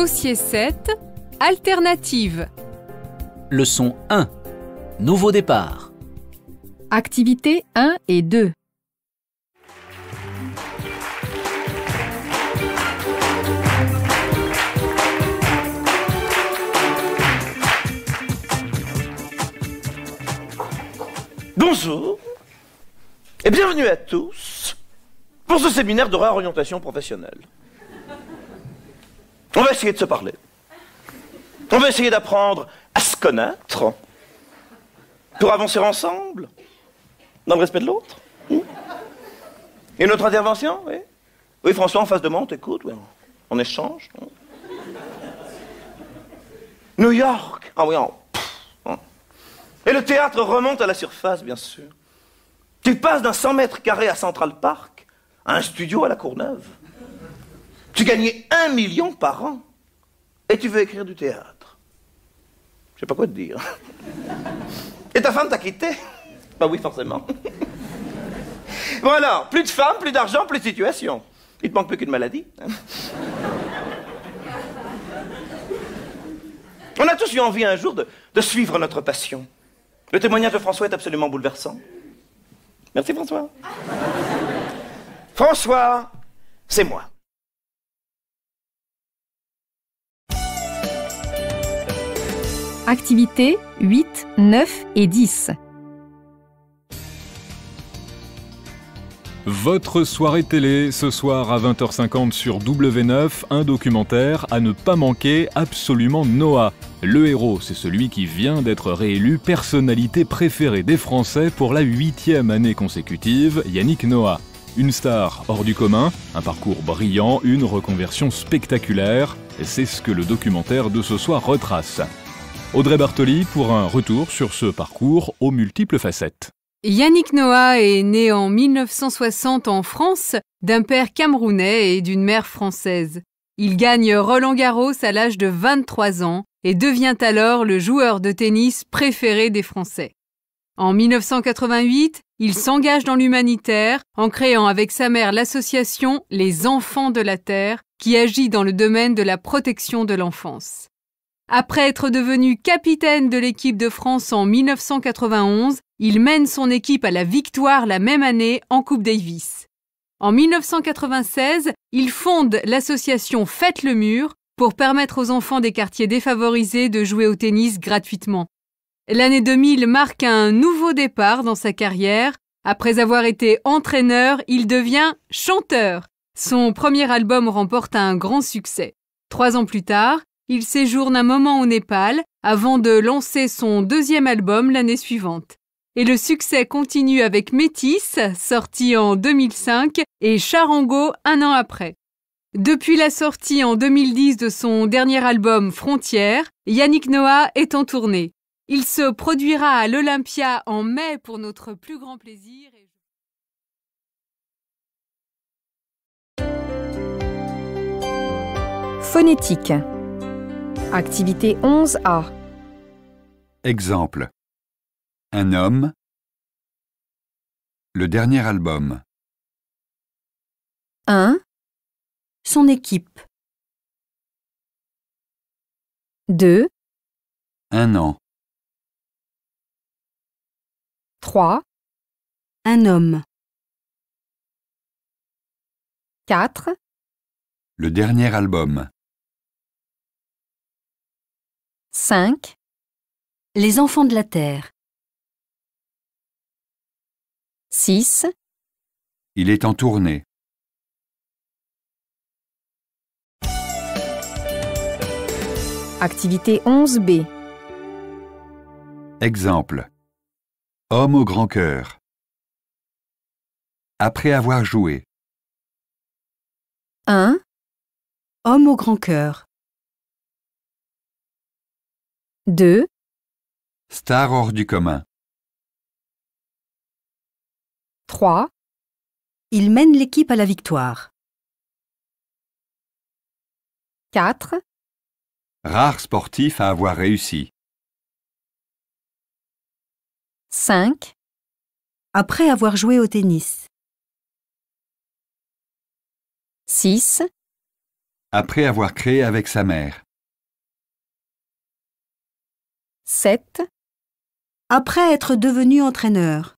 Dossier 7, Alternative. Leçon 1. Nouveau départ. Activités 1 et 2. Bonjour et bienvenue à tous pour ce séminaire de réorientation professionnelle. On va essayer de se parler. On va essayer d'apprendre à se connaître pour avancer ensemble dans le respect de l'autre. Et notre intervention, oui? Oui, François, en face de moi, on t'écoute, oui. On échange. New York, ah oui, Et le théâtre remonte à la surface, bien sûr. Tu passes d'un 100 mètres carrés à Central Park à un studio à la Courneuve. Tu gagnais 1 million par an. Et tu veux écrire du théâtre. Je sais pas quoi te dire. Et ta femme t'a quitté? Bah oui, forcément. Bon alors, plus de femmes, plus d'argent, plus de situation. Il te manque plus qu'une maladie. On a tous eu envie un jour de suivre notre passion. Le témoignage de François est absolument bouleversant. Merci François. François, c'est moi. Activités 8, 9 et 10. Votre soirée télé, ce soir à 20h50 sur W9, un documentaire à ne pas manquer, absolument Noah. Le héros, c'est celui qui vient d'être réélu personnalité préférée des Français pour la 8e année consécutive, Yannick Noah. Une star hors du commun, un parcours brillant, une reconversion spectaculaire, c'est ce que le documentaire de ce soir retrace. Audrey Bartoli pour un retour sur ce parcours aux multiples facettes. Yannick Noah est né en 1960 en France d'un père camerounais et d'une mère française. Il gagne Roland-Garros à l'âge de 23 ans et devient alors le joueur de tennis préféré des Français. En 1988, il s'engage dans l'humanitaire en créant avec sa mère l'association Les Enfants de la Terre qui agit dans le domaine de la protection de l'enfance. Après être devenu capitaine de l'équipe de France en 1991, il mène son équipe à la victoire la même année en Coupe Davis. En 1996, il fonde l'association Faites le Mur pour permettre aux enfants des quartiers défavorisés de jouer au tennis gratuitement. L'année 2000 marque un nouveau départ dans sa carrière. Après avoir été entraîneur, il devient chanteur. Son premier album remporte un grand succès. 3 ans plus tard, il séjourne un moment au Népal avant de lancer son 2e album l'année suivante. Et le succès continue avec Métis, sorti en 2005, et Charango 1 an après. Depuis la sortie en 2010 de son dernier album Frontières, Yannick Noah est en tournée. Il se produira à l'Olympia en mai pour notre plus grand plaisir. Phonétique. Activité 11A. Exemple. Un homme. Le dernier album. 1. Son équipe. 2, Un an. 3, Un homme. 4, Le dernier album. 5, Les enfants de la Terre. 6, Il est en tournée. Activité 11B. Exemple. Homme au grand cœur. Après avoir joué. 1. Homme au grand cœur. 2, Star hors du commun. 3, Il mène l'équipe à la victoire. 4, Rare sportif à avoir réussi. 5, Après avoir joué au tennis. 6, Après avoir créé avec sa mère. 7, Après être devenu entraîneur.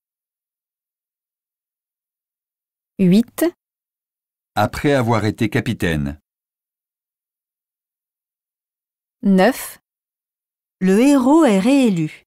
8, Après avoir été capitaine. 9, Le héros est réélu.